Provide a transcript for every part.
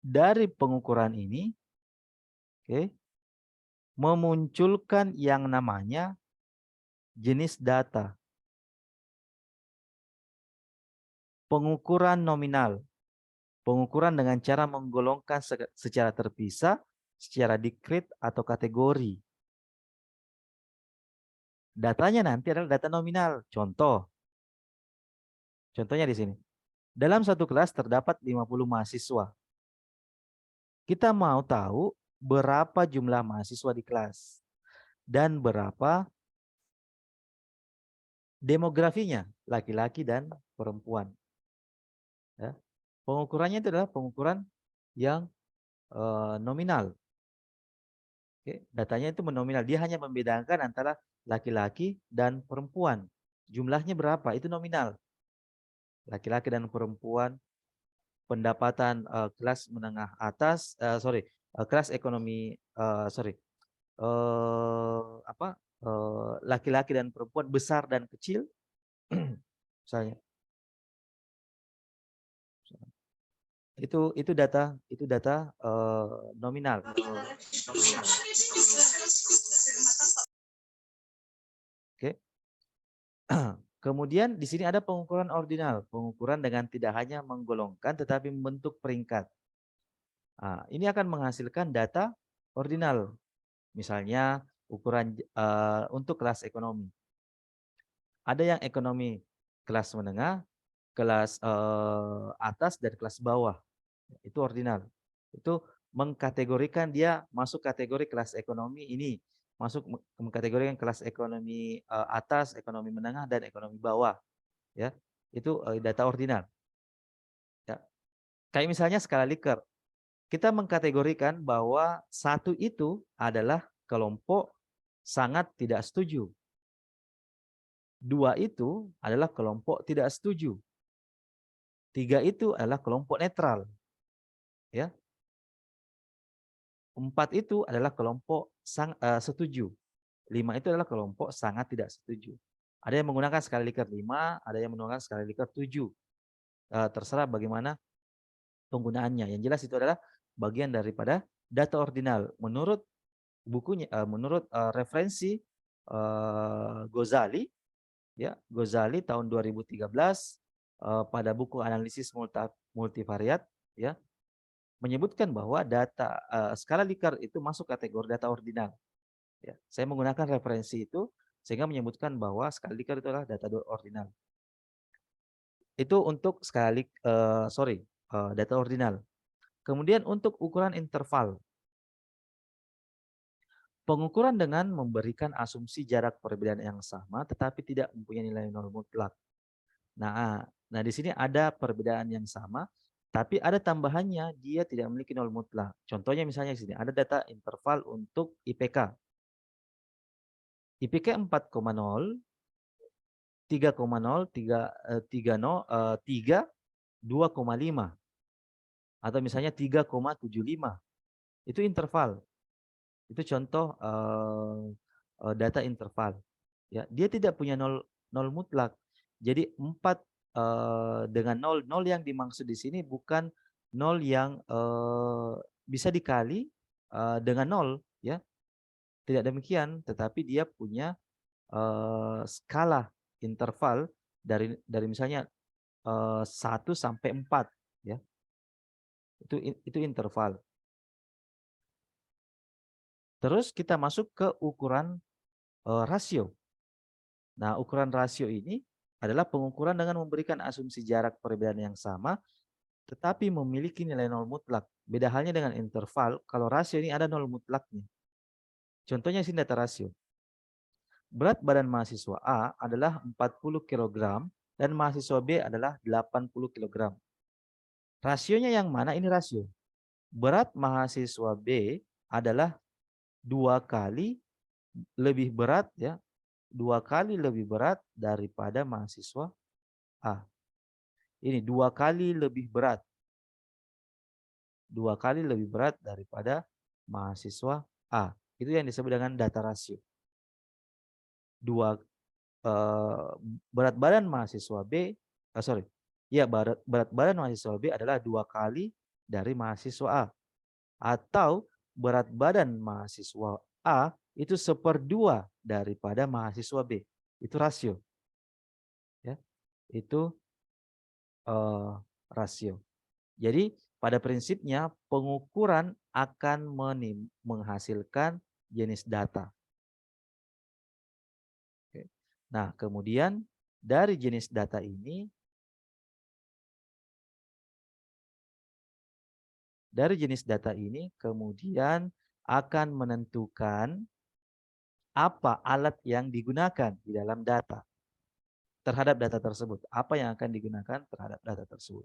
dari pengukuran ini, oke, memunculkan yang namanya jenis data. Pengukuran nominal. Pengukuran dengan cara menggolongkan secara terpisah, secara dikrit atau kategori. Datanya nanti adalah data nominal. Contohnya di sini. Dalam satu kelas terdapat 50 mahasiswa. Kita mau tahu berapa jumlah mahasiswa di kelas dan berapa demografinya, laki-laki dan perempuan. Ya. Pengukurannya itu adalah pengukuran yang nominal. Oke, datanya itu nominal. Dia hanya membedakan antara laki-laki dan perempuan. Jumlahnya berapa? Itu nominal. Laki-laki dan perempuan, pendapatan kelas menengah atas, kelas ekonomi, apa? Laki-laki dan perempuan, besar dan kecil, misalnya. Itu data nominal. Oke. Kemudian di sini ada pengukuran ordinal, pengukuran dengan tidak hanya menggolongkan tetapi membentuk peringkat. Nah, ini akan menghasilkan data ordinal. Misalnya ukuran untuk kelas ekonomi. Ada yang ekonomi kelas menengah, kelas atas dan kelas bawah. Itu ordinal. Itu mengkategorikan dia masuk kategori kelas ekonomi ini, masuk mengkategorikan kelas ekonomi atas, ekonomi menengah dan ekonomi bawah, ya. Itu data ordinal. Ya. Kayak misalnya skala Likert. Kita mengkategorikan bahwa satu itu adalah kelompok sangat tidak setuju. Dua itu adalah kelompok tidak setuju. Tiga itu adalah kelompok netral. Ya. 4 itu adalah kelompok setuju. 5 itu adalah kelompok sangat tidak setuju. Ada yang menggunakan skala Likert 5, ada yang menggunakan skala Likert 7. Terserah bagaimana penggunaannya. Yang jelas itu adalah bagian daripada data ordinal. Menurut bukunya, menurut referensi Ghazali, ya, Ghazali tahun 2013 pada buku analisis multivariat, ya, menyebutkan bahwa data skala Likert itu masuk kategori data ordinal. Ya, saya menggunakan referensi itu sehingga menyebutkan bahwa skala Likert itu adalah data ordinal. Itu untuk data ordinal. Kemudian untuk ukuran interval. Pengukuran dengan memberikan asumsi jarak perbedaan yang sama tetapi tidak mempunyai nilai nol mutlak. Nah, di sini ada perbedaan yang sama tapi ada tambahannya, dia tidak memiliki nol mutlak. Contohnya misalnya di sini ada data interval untuk IPK. IPK 4,0, 3,0, 3, 2,5 atau misalnya 3,75. Itu interval. Itu contoh data interval. Ya, dia tidak punya nol mutlak. Jadi 4 dengan nol yang dimaksud di sini bukan nol yang bisa dikali dengan nol, ya. Tidak demikian, tetapi dia punya skala interval dari misalnya 1 sampai 4, ya. Itu interval. Terus kita masuk ke ukuran rasio. Nah, ukuran rasio ini adalah pengukuran dengan memberikan asumsi jarak perbedaan yang sama, tetapi memiliki nilai nol mutlak. Beda halnya dengan interval, kalau rasio ini ada nol mutlaknya. Contohnya sini data rasio. Berat badan mahasiswa A adalah 40 kg dan mahasiswa B adalah 80 kg. Rasionya yang mana? Ini rasio. Berat mahasiswa B adalah 2 kali lebih berat, ya, 2 kali lebih berat daripada mahasiswa A. Ini 2 kali lebih berat. 2 kali lebih berat daripada mahasiswa A. Itu yang disebut dengan data rasio. Berat badan mahasiswa B, berat badan mahasiswa B adalah 2 kali dari mahasiswa A. Atau berat badan mahasiswa A itu 1/2 daripada mahasiswa B. Itu rasio. Ya, itu rasio. Jadi pada prinsipnya pengukuran akan menghasilkan jenis data. Oke. Nah, kemudian dari jenis data ini, kemudian akan menentukan apa alat yang digunakan di dalam data terhadap data tersebut. Apa yang akan digunakan terhadap data tersebut.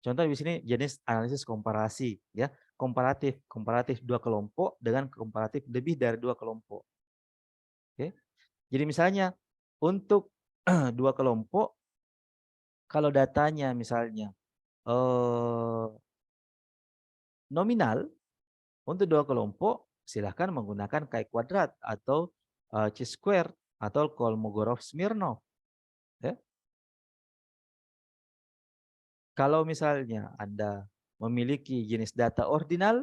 Contoh di sini jenis analisis komparasi, ya, komparatif dua kelompok dengan komparatif lebih dari dua kelompok. Oke, jadi misalnya untuk dua kelompok, kalau datanya misalnya nominal untuk dua kelompok, silahkan menggunakan chi-kuadrat atau chi-square atau Kolmogorov-Smirnov. Ya. Kalau misalnya Anda memiliki jenis data ordinal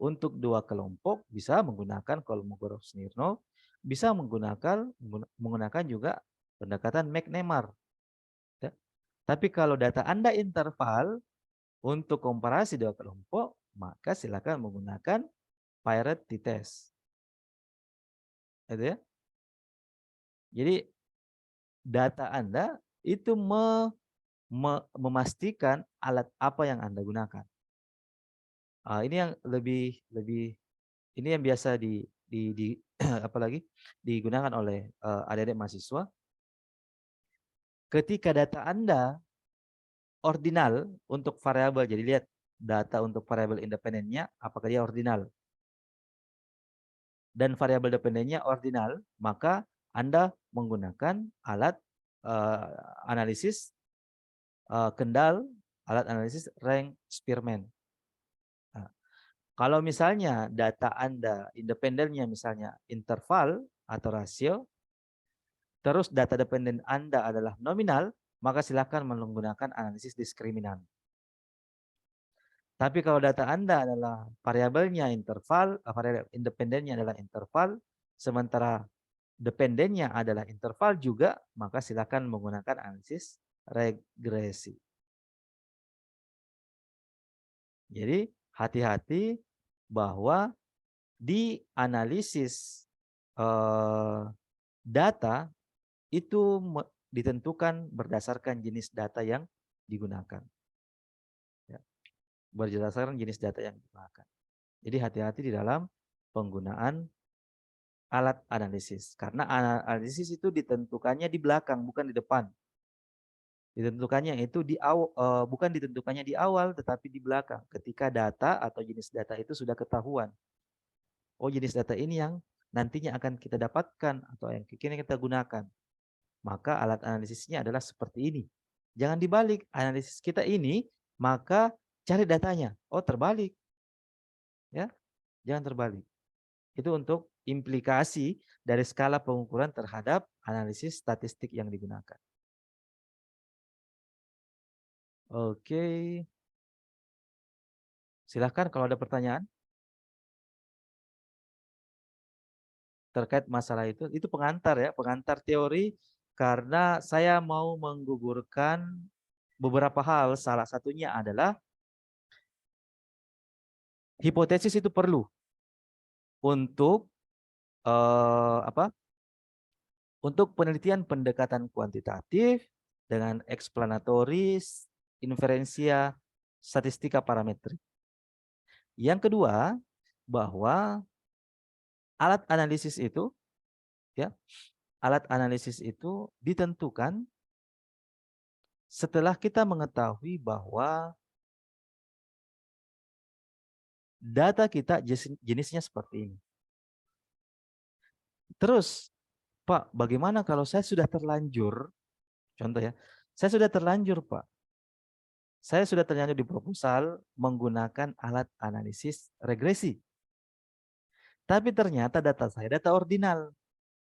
untuk dua kelompok, bisa menggunakan Kolmogorov-Smirnov, bisa menggunakan juga pendekatan McNemar. Ya. Tapi kalau data Anda interval untuk komparasi dua kelompok, maka silakan menggunakan Pirate t-test. Gitu ya. Jadi data Anda itu memastikan alat apa yang Anda gunakan. Ini yang lebih ini yang biasa di apalagi digunakan oleh adik-adik mahasiswa. Ketika data Anda ordinal untuk variabel, jadi lihat data untuk variabel independennya apakah dia ordinal. Dan variabel dependennya ordinal, maka Anda menggunakan alat analisis kendal, alat analisis rank Spearman. Nah, kalau misalnya data Anda independennya misalnya interval atau rasio, terus data dependen Anda adalah nominal, maka silakan menggunakan analisis diskriminan. Tapi kalau data Anda adalah variabelnya interval, variabel independennya adalah interval, sementara dependennya adalah interval juga, maka silakan menggunakan analisis regresi. Jadi hati-hati bahwa di analisis data itu ditentukan berdasarkan jenis data yang digunakan. Ya, berdasarkan jenis data yang digunakan. Jadi hati-hati di dalam penggunaan alat analisis. Karena analisis itu ditentukannya di belakang, bukan di depan. Ditentukannya itu bukan ditentukannya di awal, tetapi di belakang. Ketika data atau jenis data itu sudah ketahuan. Oh, jenis data ini yang nantinya akan kita dapatkan atau yang kini kita gunakan. Maka alat analisisnya adalah seperti ini. Jangan dibalik, analisis kita ini, maka cari datanya. Oh, terbalik. Ya, jangan terbalik. Itu untuk implikasi dari skala pengukuran terhadap analisis statistik yang digunakan. Oke. Silahkan kalau ada pertanyaan terkait masalah itu pengantar ya, pengantar teori karena saya mau menggugurkan beberapa hal. Salah satunya adalah hipotesis itu perlu untuk apa? Untuk penelitian pendekatan kuantitatif dengan explanatoris, inferensia, statistika parametrik. Yang kedua, bahwa alat analisis itu ya, alat analisis itu ditentukan setelah kita mengetahui bahwa data kita jenisnya seperti ini. Terus, Pak, bagaimana kalau saya sudah terlanjur, contoh ya, saya sudah terlanjur, Pak. Saya sudah terlanjur di proposal menggunakan alat analisis regresi. Tapi ternyata data saya data ordinal.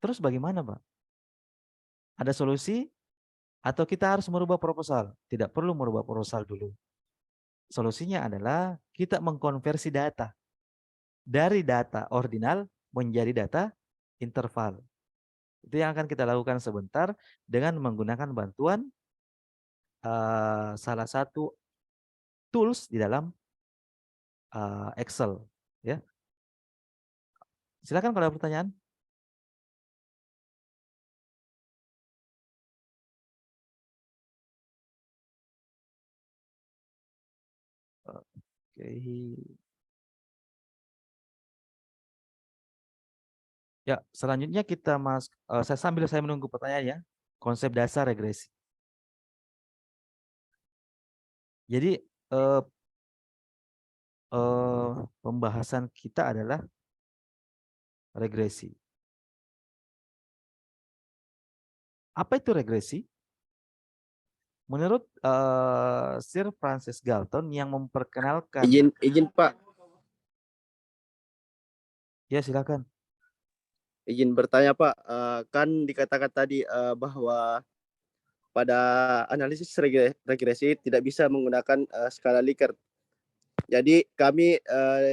Terus bagaimana, Pak? Ada solusi? Atau kita harus merubah proposal? Tidak perlu merubah proposal dulu. Solusinya adalah kita mengkonversi data dari data ordinal menjadi data interval. Itu yang akan kita lakukan sebentar dengan menggunakan bantuan salah satu tools di dalam Excel. Ya, silakan kalau ada pertanyaan. Oke. Ya, selanjutnya kita saya menunggu pertanyaannya. Konsep dasar regresi. Jadi eh, pembahasan kita adalah regresi. Apa itu regresi? Menurut Sir Francis Galton yang memperkenalkan. Izin Pak, Ya, silakan. izin bertanya Pak. Kan dikatakan tadi bahwa pada analisis regresi tidak bisa menggunakan skala Likert. Jadi kami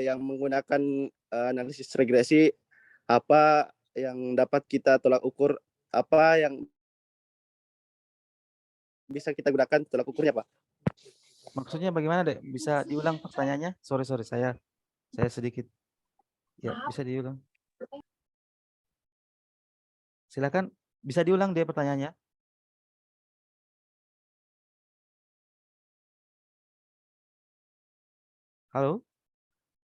yang menggunakan analisis regresi, apa yang dapat kita tolak ukur, apa yang bisa kita gunakan tolak ukurnya Pak? Maksudnya bagaimana, Dek? Bisa diulang pertanyaannya? Sorry, saya sedikit. Ya, bisa diulang. Silakan, bisa diulang dia pertanyaannya. Halo?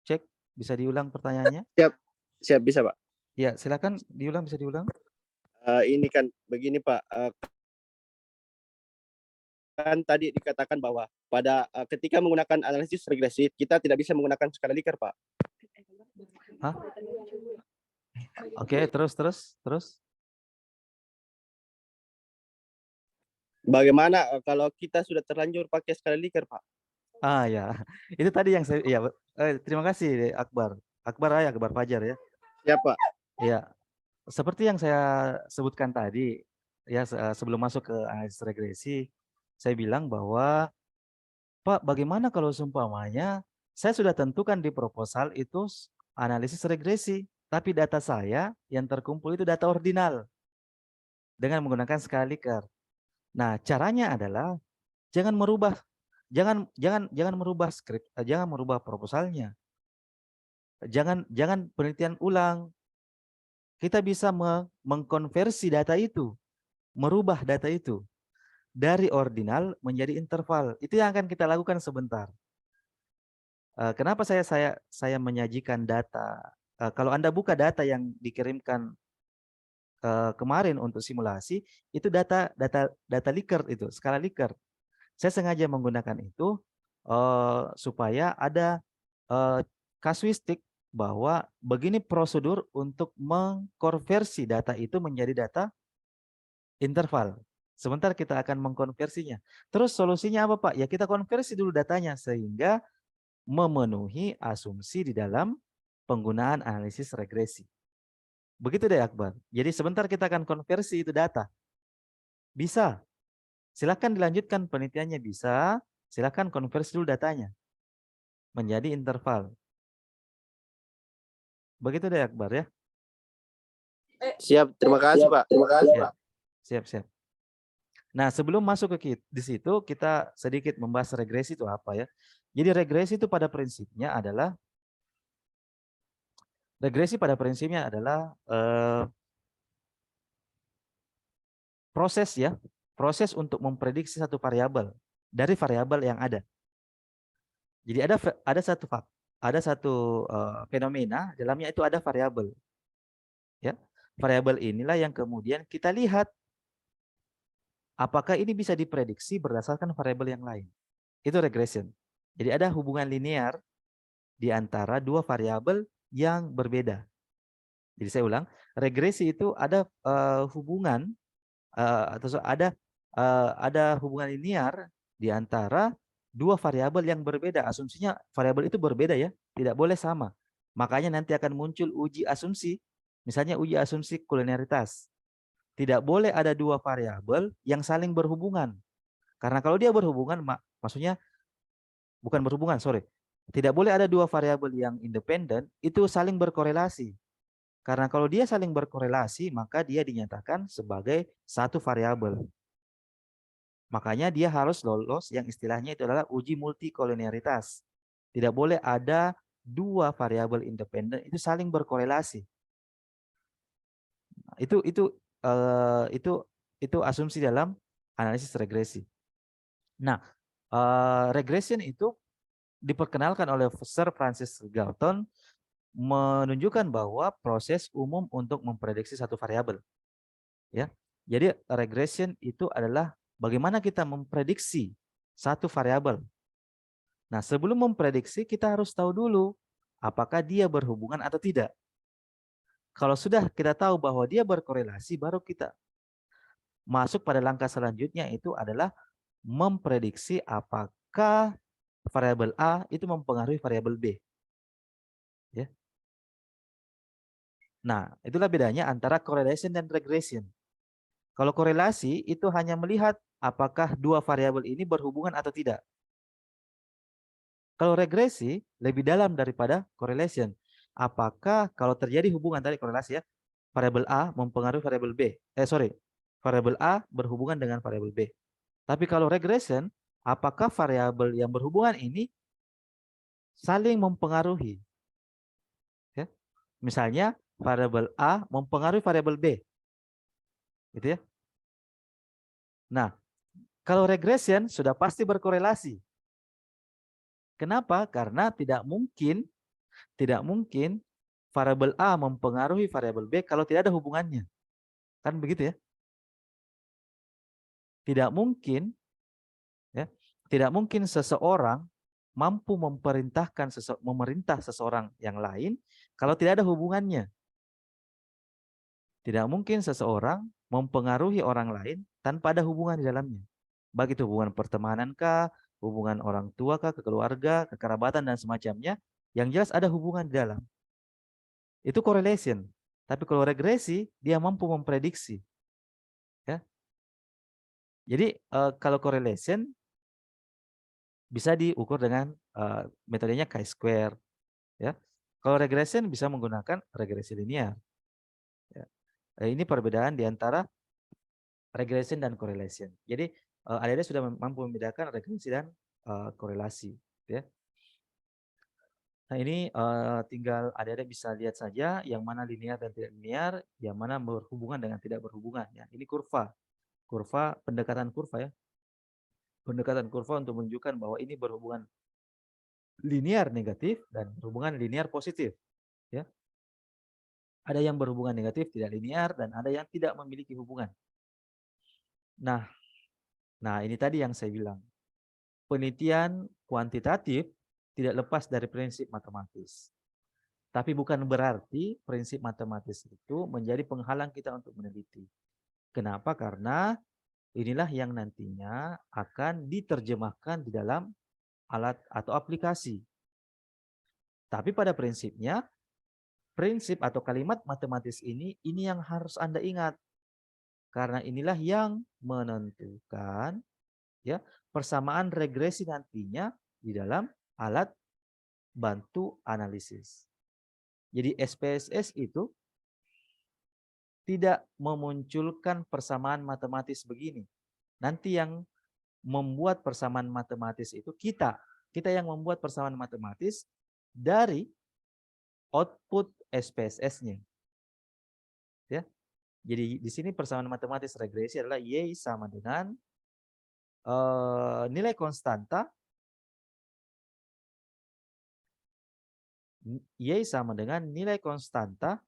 Cek, bisa diulang pertanyaannya? Siap, siap bisa Pak. Ya, silakan diulang, bisa diulang. Ini kan begini Pak, kan tadi dikatakan bahwa pada ketika menggunakan analisis regresi kita tidak bisa menggunakan skala Likert Pak. Hah? Oke, terus. Bagaimana kalau kita sudah terlanjur pakai skala Likert Pak? Ah ya, itu tadi yang saya ya. Terima kasih Akbar. Akbar Fajar ya. Siapa? Ya, seperti yang saya sebutkan tadi ya sebelum masuk ke analisis regresi, saya bilang bahwa Pak, bagaimana kalau seumpamanya saya sudah tentukan di proposal itu analisis regresi, tapi data saya yang terkumpul itu data ordinal dengan menggunakan skala Likert. Nah, caranya adalah jangan merubah jangan merubah skrip, jangan merubah proposalnya. Jangan penelitian ulang. Kita bisa mengkonversi data itu, merubah data itu dari ordinal menjadi interval. Itu yang akan kita lakukan sebentar. Kenapa saya menyajikan data? Kalau Anda buka data yang dikirimkan kemarin untuk simulasi, itu data Likert itu, skala Likert. Saya sengaja menggunakan itu supaya ada kasuistik bahwa begini prosedur untuk mengkonversi data itu menjadi data interval. Sebentar kita akan mengkonversinya. Terus solusinya apa Pak? Ya kita konversi dulu datanya sehingga memenuhi asumsi di dalam penggunaan analisis regresi. Begitu deh Akbar. Jadi sebentar kita akan konversi itu data. Bisa. Silakan dilanjutkan penelitiannya bisa. Silakan konversi dulu datanya menjadi interval. Begitu deh Akbar ya. Siap, terima kasih Pak. Terima kasih Pak. Siap. Nah, sebelum masuk ke di situ kita sedikit membahas regresi itu apa ya. Jadi regresi itu pada prinsipnya adalah proses ya, proses untuk memprediksi satu variabel dari variabel yang ada. Jadi ada satu fenomena dalamnya itu ada variabel. Ya. Variabel inilah yang kemudian kita lihat apakah ini bisa diprediksi berdasarkan variabel yang lain. Itu regression. Jadi ada hubungan linear di antara dua variabel yang berbeda. Jadi saya ulang, regresi itu ada hubungan atau ada hubungan linear di antara dua variabel yang berbeda. Asumsinya variabel itu berbeda ya, tidak boleh sama. Makanya nanti akan muncul uji asumsi, misalnya uji asumsi kulineritas. Tidak boleh ada dua variabel yang saling berhubungan. Karena kalau dia berhubungan, maksudnya bukan berhubungan, sorry. Tidak boleh ada dua variabel yang independen itu saling berkorelasi. Karena kalau dia saling berkorelasi, maka dia dinyatakan sebagai satu variabel. Makanya dia harus lolos yang istilahnya itu adalah uji multikolinearitas. Tidak boleh ada dua variabel independen itu saling berkorelasi. Itu asumsi dalam analisis regresi. Nah, regression itu diperkenalkan oleh Sir Francis Galton menunjukkan bahwa proses umum untuk memprediksi satu variabel. Ya, jadi regression itu adalah bagaimana kita memprediksi satu variabel. Nah, sebelum memprediksi kita harus tahu dulu apakah dia berhubungan atau tidak. Kalau sudah kita tahu bahwa dia berkorelasi, baru kita masuk pada langkah selanjutnya itu adalah memprediksi apakah variabel A itu mempengaruhi variabel B. Ya. Nah, itulah bedanya antara correlation dan regression. Kalau korelasi itu hanya melihat apakah dua variabel ini berhubungan atau tidak. Kalau regresi lebih dalam daripada correlation. Apakah kalau terjadi hubungan tadi korelasi ya, variabel A mempengaruhi variabel B. Variabel A berhubungan dengan variabel B. Tapi kalau regression, apakah variabel yang berhubungan ini saling mempengaruhi? Ya. Misalnya variabel A mempengaruhi variabel B. Gitu ya. Nah, kalau regression sudah pasti berkorelasi. Kenapa? Karena tidak mungkin variabel A mempengaruhi variabel B kalau tidak ada hubungannya. Kan begitu ya? Tidak mungkin ya. Tidak mungkin seseorang mampu memerintah seseorang yang lain kalau tidak ada hubungannya. Tidak mungkin seseorang mempengaruhi orang lain tanpa ada hubungan di dalamnya. Baik itu hubungan pertemanan kah, hubungan orang tua kah, keluarga, kekerabatan dan semacamnya, yang jelas ada hubungan di dalam. Itu correlation. Tapi kalau regresi, dia mampu memprediksi. Ya. Jadi kalau correlation bisa diukur dengan metodenya chi-square. Ya. Kalau regression bisa menggunakan regresi linear. Ya. Ini perbedaan di antara regression dan correlation. Jadi adik-adik sudah mampu membedakan regresi dan korelasi. Ya. Nah ini tinggal adik-adik bisa lihat saja yang mana linear dan tidak linear, yang mana berhubungan dengan tidak berhubungan. Ya. Ini kurva pendekatan kurva ya. Pendekatan kurva untuk menunjukkan bahwa ini berhubungan linear negatif dan berhubungan linear positif. Ya. Ada yang berhubungan negatif tidak linear dan ada yang tidak memiliki hubungan. Nah, ini tadi yang saya bilang. Penelitian kuantitatif tidak lepas dari prinsip matematis. Tapi bukan berarti prinsip matematis itu menjadi penghalang kita untuk meneliti. Kenapa? Karena inilah yang nantinya akan diterjemahkan di dalam alat atau aplikasi. Tapi pada prinsipnya, prinsip atau kalimat matematis ini yang harus Anda ingat. Karena inilah yang menentukan ya persamaan regresi nantinya di dalam alat bantu analisis. Jadi SPSS itu tidak memunculkan persamaan matematis begini. Nanti yang membuat persamaan matematis itu kita yang membuat persamaan matematis dari output SPSS-nya. Ya. Jadi di sini persamaan matematis regresi adalah Y sama dengan nilai konstanta Y sama dengan nilai konstanta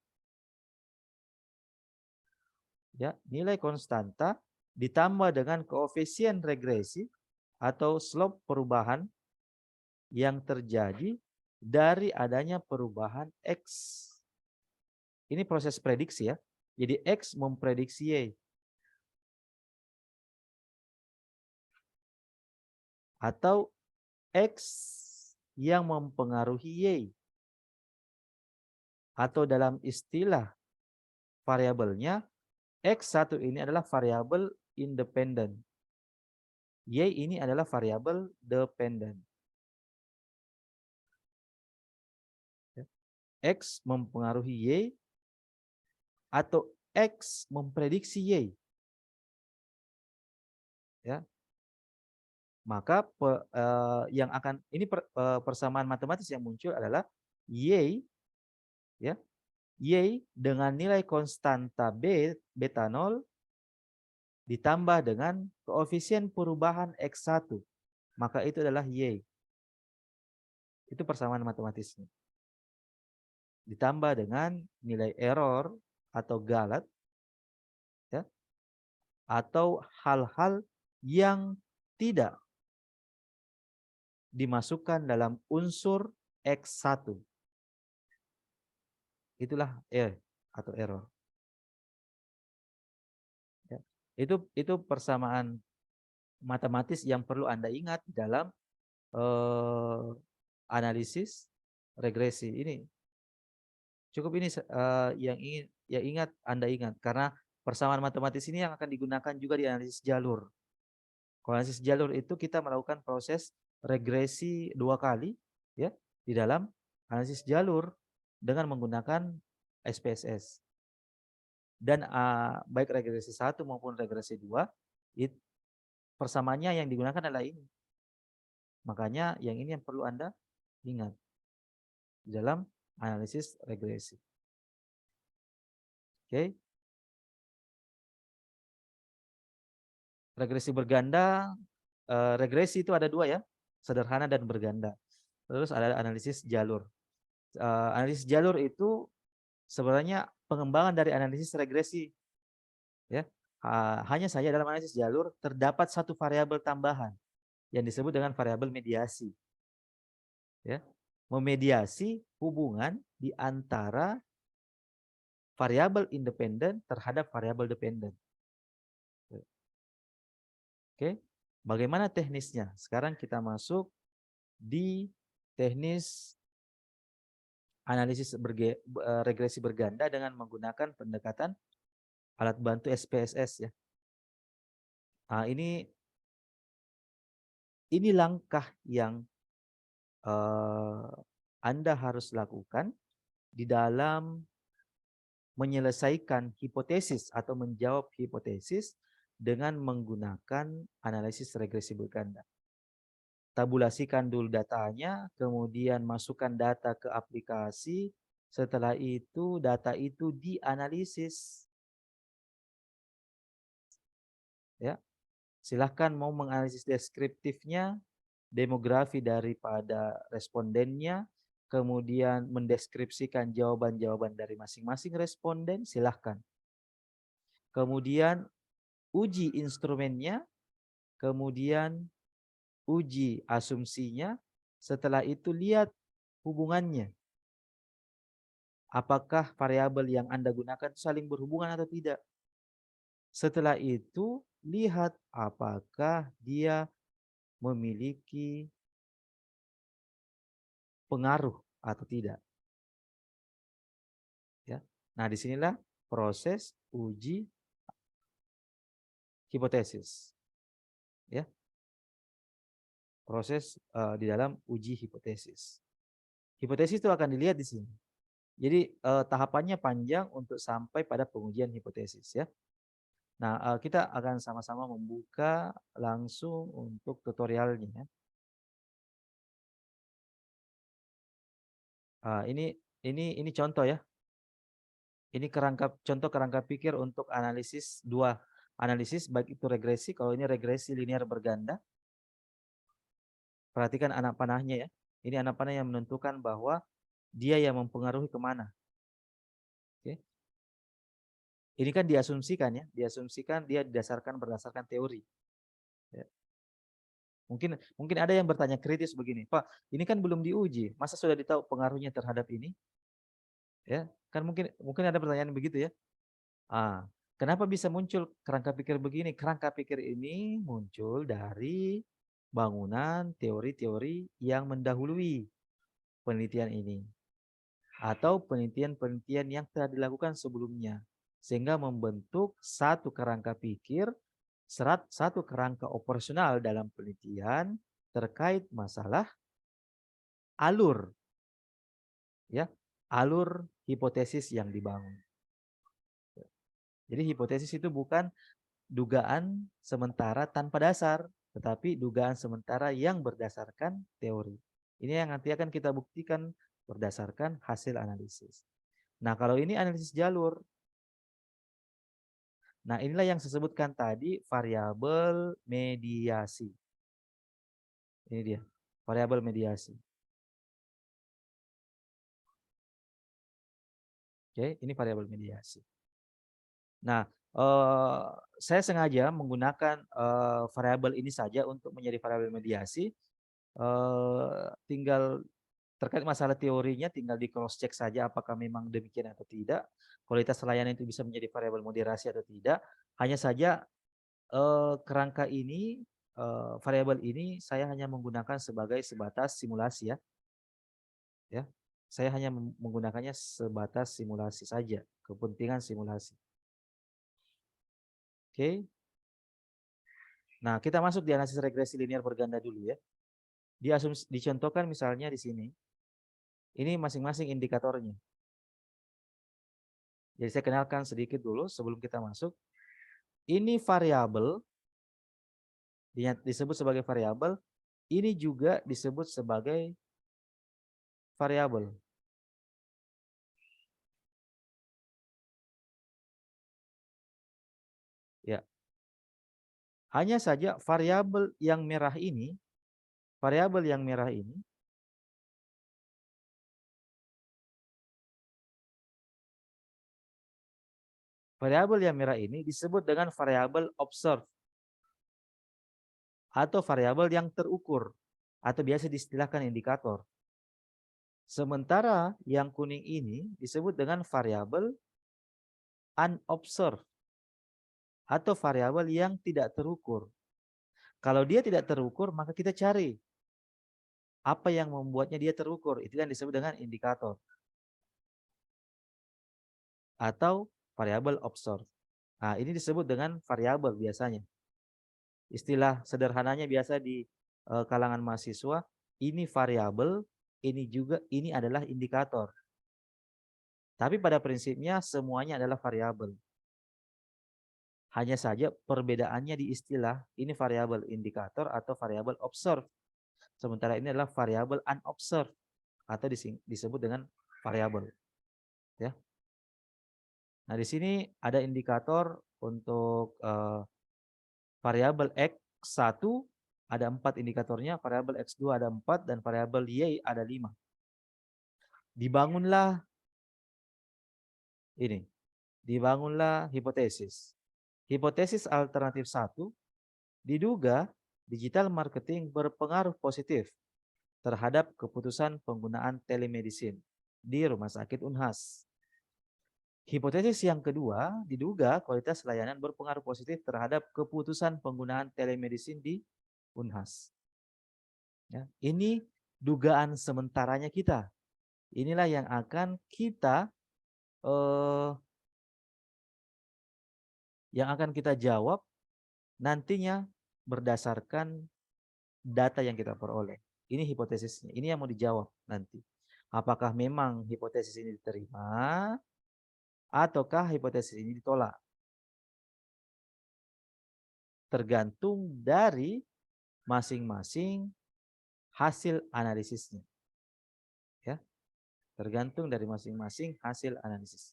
ya, nilai konstanta ditambah dengan koefisien regresi atau slope perubahan yang terjadi dari adanya perubahan X. Ini proses prediksi ya. Jadi X memprediksi Y. Atau X yang mempengaruhi Y. Atau dalam istilah variabelnya X1 ini adalah variabel independen. Y ini adalah variabel dependen. X mempengaruhi Y atau X memprediksi Y. Ya. Maka yang akan ini persamaan matematis yang muncul adalah Y, ya, Y dengan nilai konstanta beta 0 ditambah dengan koefisien perubahan X1, maka itu adalah Y. Itu persamaan matematisnya. Ditambah dengan nilai error atau galat, ya, atau hal-hal yang tidak dimasukkan dalam unsur X1. Itulah atau error. Ya. Itu persamaan matematis yang perlu Anda ingat dalam analisis regresi ini. Cukup ini yang ingat Anda ingat, karena persamaan matematis ini yang akan digunakan juga di analisis jalur. Kalau analisis jalur itu kita melakukan proses regresi 2 kali, ya, di dalam analisis jalur dengan menggunakan SPSS. Dan baik regresi 1 maupun regresi 2, persamaannya yang digunakan adalah ini. Makanya yang ini yang perlu Anda ingat di dalam analisis regresi. Oke. Regresi berganda, regresi itu ada 2 ya, sederhana dan berganda. Terus ada analisis jalur. Analisis jalur itu sebenarnya pengembangan dari analisis regresi, ya. Hanya saja dalam analisis jalur terdapat satu variabel tambahan yang disebut dengan variabel mediasi, ya, memediasi hubungan di antara variabel independen terhadap variabel dependen. Oke, bagaimana teknisnya? Sekarang kita masuk di teknis analisis regresi berganda dengan menggunakan pendekatan alat bantu SPSS, ya. Ini langkah yang Anda harus lakukan di dalam menyelesaikan hipotesis atau menjawab hipotesis dengan menggunakan analisis regresi berganda. Tabulasikan dulu datanya, kemudian masukkan data ke aplikasi, setelah itu data itu dianalisis. Ya. Silahkan mau menganalisis deskriptifnya, demografi daripada respondennya, kemudian mendeskripsikan jawaban-jawaban dari masing-masing responden, silahkan. Kemudian uji instrumennya, kemudian uji asumsinya, setelah itu lihat hubungannya. Apakah variabel yang Anda gunakan saling berhubungan atau tidak. Setelah itu lihat apakah dia memiliki pengaruh atau tidak. Ya. Nah, disinilah proses uji hipotesis. Ya. Proses di dalam uji hipotesis. Hipotesis itu akan dilihat di sini. Jadi tahapannya panjang untuk sampai pada pengujian hipotesis, ya. Nah, kita akan sama-sama membuka langsung untuk tutorialnya. Ini contoh, ya. Ini contoh kerangka pikir untuk analisis 2 analisis, baik itu regresi. Kalau ini regresi linear berganda. Perhatikan anak panahnya, ya. Ini anak panah yang menentukan bahwa dia yang mempengaruhi kemana. Oke. Ini kan diasumsikan, ya. Diasumsikan dia berdasarkan teori. Ya. Mungkin ada yang bertanya kritis begini, Pak, ini kan belum diuji, masa sudah ditahu pengaruhnya terhadap ini? Ya, kan mungkin ada pertanyaan begitu, ya. Kenapa bisa muncul kerangka pikir begini? Kerangka pikir ini muncul dari bangunan teori-teori yang mendahului penelitian ini atau penelitian-penelitian yang telah dilakukan sebelumnya. sehingga membentuk satu kerangka pikir, satu kerangka operasional dalam penelitian terkait masalah alur, ya, alur hipotesis yang dibangun. Jadi hipotesis itu bukan dugaan sementara tanpa dasar, tetapi dugaan sementara yang berdasarkan teori. Ini yang nanti akan kita buktikan berdasarkan hasil analisis. Nah, kalau ini analisis jalur. Nah, inilah yang saya sebutkan tadi variabel mediasi. Ini dia, variabel mediasi. Oke, ini variabel mediasi. Nah, saya sengaja menggunakan variabel ini saja untuk menjadi variabel mediasi. Tinggal terkait masalah teorinya tinggal di cross check saja apakah memang demikian atau tidak. Kualitas layanan itu bisa menjadi variabel moderasi atau tidak. Hanya saja kerangka ini, variabel ini saya hanya menggunakan sebagai sebatas simulasi ya. Ya, saya hanya menggunakannya sebatas simulasi saja, kepentingan simulasi. Oke. Nah, kita masuk di analisis regresi linear berganda dulu ya. Dicontohkan misalnya di sini. Ini masing-masing indikatornya. Jadi saya kenalkan sedikit dulu sebelum kita masuk. Ini variabel disebut sebagai variabel, ini juga disebut sebagai variabel. Ya. Hanya saja variabel yang merah ini disebut dengan variabel observe atau variabel yang terukur atau biasa diistilahkan indikator. Sementara yang kuning ini disebut dengan variabel unobserved atau variabel yang tidak terukur. Kalau dia tidak terukur, maka kita cari apa yang membuatnya dia terukur. Itu yang disebut dengan indikator atau variabel observed. Nah, ini disebut dengan variabel biasanya. Istilah sederhananya biasa di kalangan mahasiswa, ini variabel, ini adalah indikator. Tapi pada prinsipnya semuanya adalah variabel. Hanya saja perbedaannya di istilah, ini variabel indikator atau variabel observed. Sementara ini adalah variabel unobserved atau disebut dengan variabel. Ya. Nah, di sini ada indikator untuk variabel X1 ada 4 indikatornya, variabel X2 ada 4 dan variabel Y ada 5. Dibangunlah hipotesis. Hipotesis alternatif 1, diduga digital marketing berpengaruh positif terhadap keputusan penggunaan telemedicine di Rumah Sakit Unhas. Hipotesis yang kedua, diduga kualitas layanan berpengaruh positif terhadap keputusan penggunaan telemedicine di Unhas. Ya, ini dugaan sementaranya kita. Inilah yang akan kita jawab nantinya berdasarkan data yang kita peroleh. Ini hipotesisnya. Ini yang mau dijawab nanti. Apakah memang hipotesis ini diterima ataukah hipotesis ini ditolak? Tergantung dari masing-masing hasil analisisnya. Ya. Tergantung dari masing-masing hasil analisis.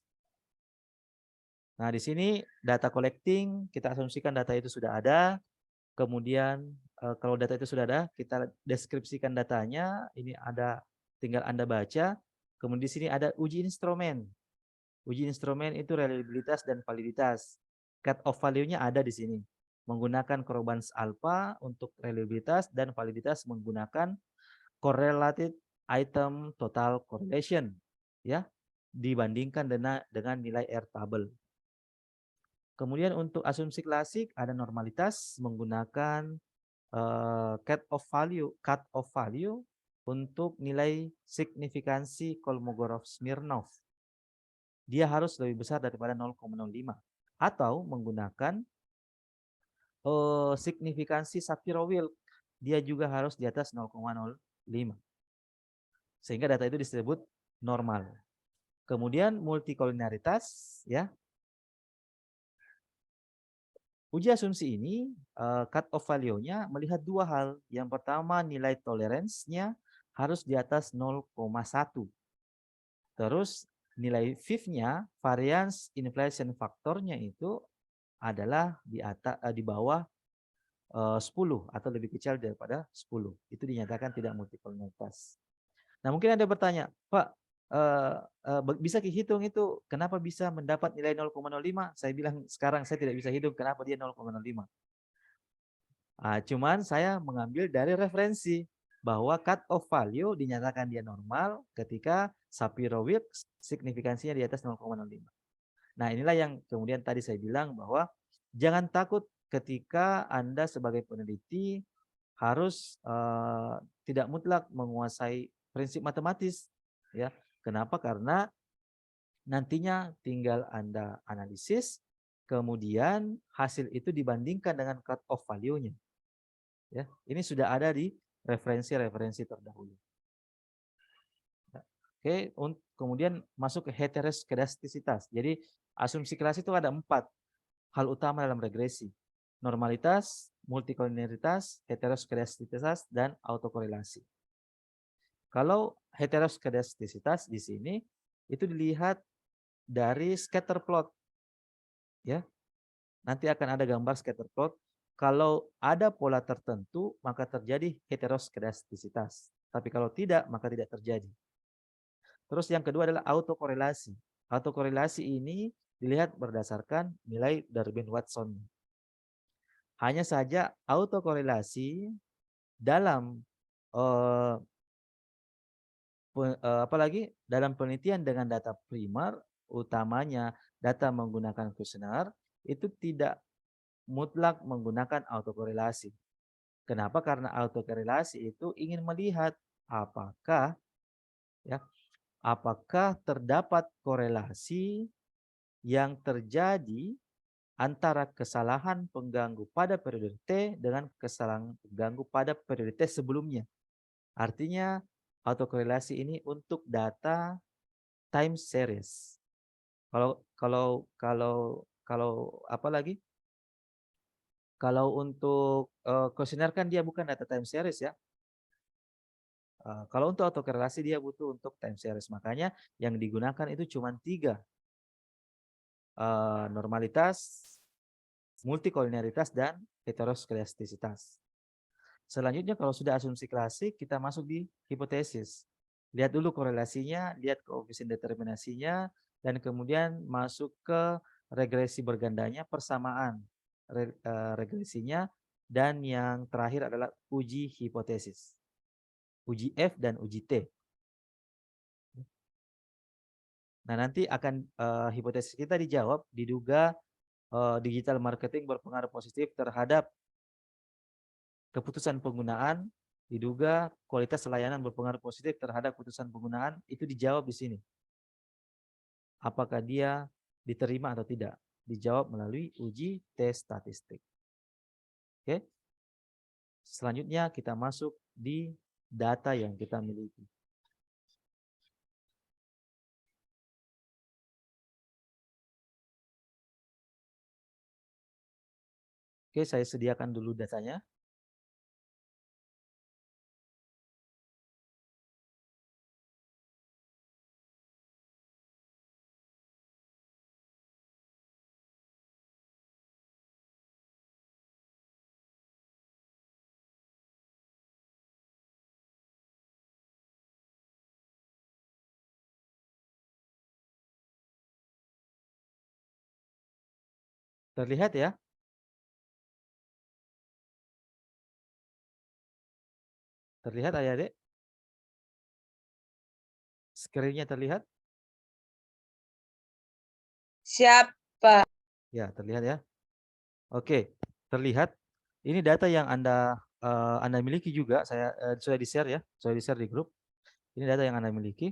Nah, di sini data collecting, kita asumsikan data itu sudah ada. Kemudian kalau data itu sudah ada, kita deskripsikan datanya. Ini ada, tinggal Anda baca. Kemudian di sini ada uji instrumen. Uji instrumen itu reliabilitas dan validitas. Cut off value-nya ada di sini. Menggunakan Krobans alpha untuk reliabilitas dan validitas menggunakan correlated item total correlation, ya, dibandingkan dengan nilai R table. Kemudian untuk asumsi klasik ada normalitas menggunakan cut off value untuk nilai signifikansi Kolmogorov-Smirnov dia harus lebih besar daripada 0,05 atau menggunakan signifikansi Shapiro-Wilk, dia juga harus di atas 0,05 sehingga data itu disebut normal. Kemudian multikolinaritas, ya. Uji asumsi ini cut off value-nya melihat dua hal. Yang pertama, nilai toleransinya harus di atas 0,1. Terus nilai VIF-nya, variance inflation faktornya itu adalah di bawah 10 atau lebih kecil daripada 10. Itu dinyatakan tidak multikolinaritas. Nah, mungkin Anda bertanya, Pak, bisa dihitung itu kenapa bisa mendapat nilai 0,05? Saya bilang sekarang saya tidak bisa hitung kenapa dia 0,05. Cuman saya mengambil dari referensi bahwa cut off value dinyatakan dia normal ketika Shapiro-Wilk signifikansinya di atas 0,05. Nah, inilah yang kemudian tadi saya bilang bahwa jangan takut ketika Anda sebagai peneliti harus tidak mutlak menguasai prinsip matematis, ya. Kenapa? Karena nantinya tinggal Anda analisis, kemudian hasil itu dibandingkan dengan cut off value-nya. Ya, ini sudah ada di referensi-referensi terdahulu. Oke, kemudian masuk ke heteroskedastisitas. Jadi asumsi kelas itu ada 4 hal utama dalam regresi: normalitas, multikolinaritas, heteroskedastisitas, dan autokorelasi. Kalau heteroskedastisitas di sini itu dilihat dari scatter plot, ya. Nanti akan ada gambar scatter plot. Kalau ada pola tertentu, maka terjadi heteroskedastisitas. Tapi kalau tidak, maka tidak terjadi. Terus yang kedua adalah autokorelasi. Autokorelasi ini dilihat berdasarkan nilai Darwin-Watson. Hanya saja autokorelasi dalam apalagi dalam penelitian dengan data primer, utamanya data menggunakan kuesioner, itu tidak mutlak menggunakan autokorelasi. Kenapa? Karena autokorelasi itu ingin melihat apakah terdapat korelasi yang terjadi antara kesalahan pengganggu pada periode T dengan kesalahan pengganggu pada periode T sebelumnya. Artinya autokorelasi ini untuk data time series. Kalau apa lagi? Kalau untuk kuesioner kan dia bukan data time series, ya. Kalau untuk autokorelasi dia butuh untuk time series. Makanya yang digunakan itu cuma 3. Normalitas, multikolinaritas, dan heteroskedastisitas. Selanjutnya kalau sudah asumsi klasik, kita masuk di hipotesis. Lihat dulu korelasinya, lihat koefisien determinasinya, dan kemudian masuk ke regresi bergandanya, persamaan regresinya, dan yang terakhir adalah uji hipotesis. Uji F dan uji T. Nah, nanti akan hipotesis kita dijawab, diduga digital marketing berpengaruh positif terhadap keputusan penggunaan, diduga kualitas layanan berpengaruh positif terhadap keputusan penggunaan, itu dijawab di sini. Apakah dia diterima atau tidak? Dijawab melalui uji tes statistik. Oke. Selanjutnya kita masuk di data yang kita miliki. Oke, saya sediakan dulu datanya. Terlihat ya? Terlihat adik-adik? Screen-nya terlihat? Siap, Pak. Ya, terlihat ya. Oke, terlihat. Ini data yang Anda miliki juga. Saya sudah di-share ya, sudah di-share di grup. Ini data yang Anda miliki.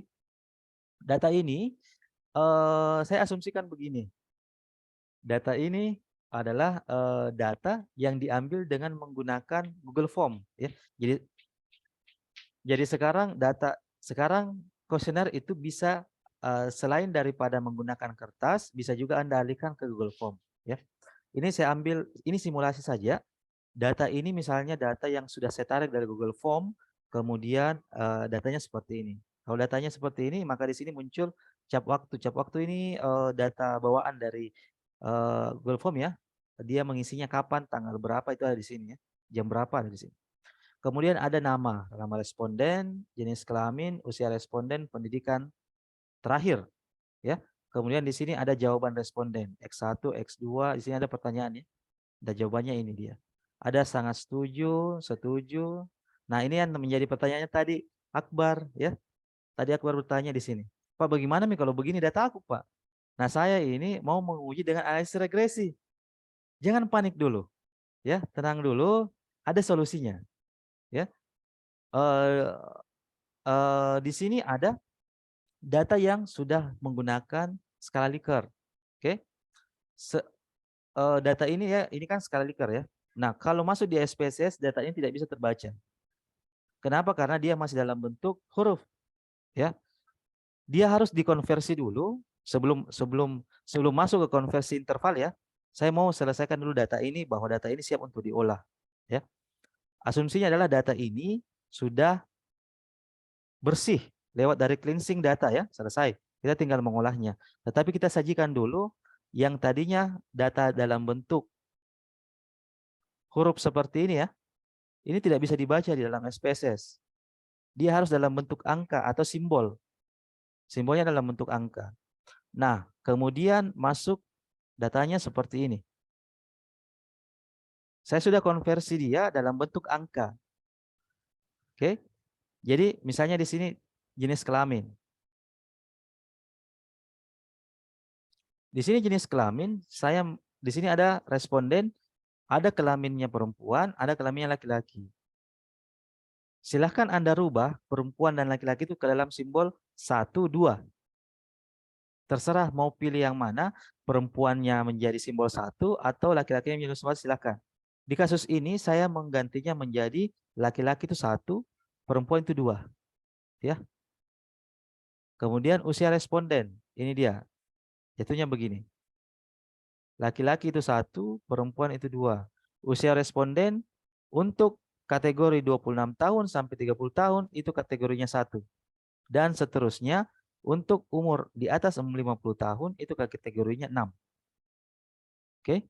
Data ini Saya asumsikan begini. Data ini adalah data yang diambil dengan menggunakan Google Form, ya. Jadi sekarang kuesioner itu bisa selain daripada menggunakan kertas, bisa juga Anda alihkan ke Google Form, ya. Ini saya ambil, ini simulasi saja. Data ini misalnya data yang sudah saya tarik dari Google Form, kemudian datanya seperti ini. Kalau datanya seperti ini, maka di sini muncul cap waktu. Cap waktu ini data bawaan dari Google Form, ya. Dia mengisinya kapan, tanggal berapa itu ada di sini, ya. Jam berapa ada di sini. Kemudian ada nama responden, jenis kelamin, usia responden, pendidikan terakhir, ya. Kemudian di sini ada jawaban responden, X1, X2, di sini ada pertanyaannya. Dan jawabannya ini dia. Ada sangat setuju, setuju. Nah, ini yang menjadi pertanyaannya tadi Akbar, ya. Tadi Akbar bertanya di sini. Pak, bagaimana nih kalau begini data aku, Pak? Nah, saya ini mau menguji dengan analisis regresi. Jangan panik dulu, ya. Tenang dulu, ada solusinya, ya. Eh di sini ada data yang sudah menggunakan skala Likert. Oke. Data ini, ya, ini kan skala Likert, ya. Nah, kalau masuk di SPSS, data ini tidak bisa terbaca. Kenapa? Karena dia masih dalam bentuk huruf, ya. Dia harus dikonversi dulu sebelum masuk ke konversi interval, ya. Saya mau selesaikan dulu data ini bahwa data ini siap untuk diolah, ya. Asumsinya adalah data ini sudah bersih lewat dari cleansing data, ya, selesai. Kita tinggal mengolahnya. Tetapi kita sajikan dulu yang tadinya data dalam bentuk huruf seperti ini, ya. Ini tidak bisa dibaca di dalam SPSS. Dia harus dalam bentuk angka atau simbol. Simbolnya dalam bentuk angka. Nah, kemudian masuk datanya seperti ini. Saya sudah konversi dia dalam bentuk angka. Oke. Jadi misalnya di sini jenis kelamin. Di sini jenis kelamin, di sini ada responden, ada kelaminnya perempuan, ada kelaminnya laki-laki. Silahkan Anda rubah perempuan dan laki-laki itu ke dalam simbol 1, 2. Terserah mau pilih yang mana, perempuannya menjadi simbol 1 atau laki-lakinya menjadi simbol 1, silahkan. Di kasus ini saya menggantinya menjadi laki-laki itu 1, perempuan itu 2. Ya. Kemudian usia responden, ini dia. Jatuhnya begini. Laki-laki itu 1, perempuan itu 2. Usia responden untuk kategori 26 tahun sampai 30 tahun itu kategorinya 1. Dan seterusnya untuk umur di atas 50 tahun itu kategorinya 6. Oke.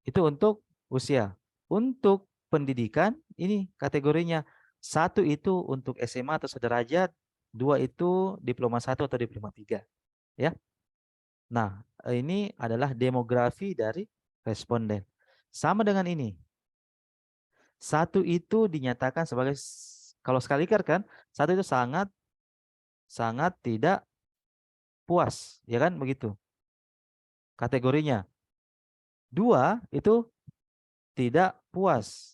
Itu untuk usia. Untuk pendidikan ini kategorinya 1 itu untuk SMA atau sederajat, 2 itu diploma 1 atau diploma 3, ya. Nah, ini adalah demografi dari responden. Sama dengan ini. 1 itu dinyatakan sebagai, kalau skala Likert kan, 1 itu sangat tidak puas, ya kan begitu. Kategorinya. 2 itu tidak puas.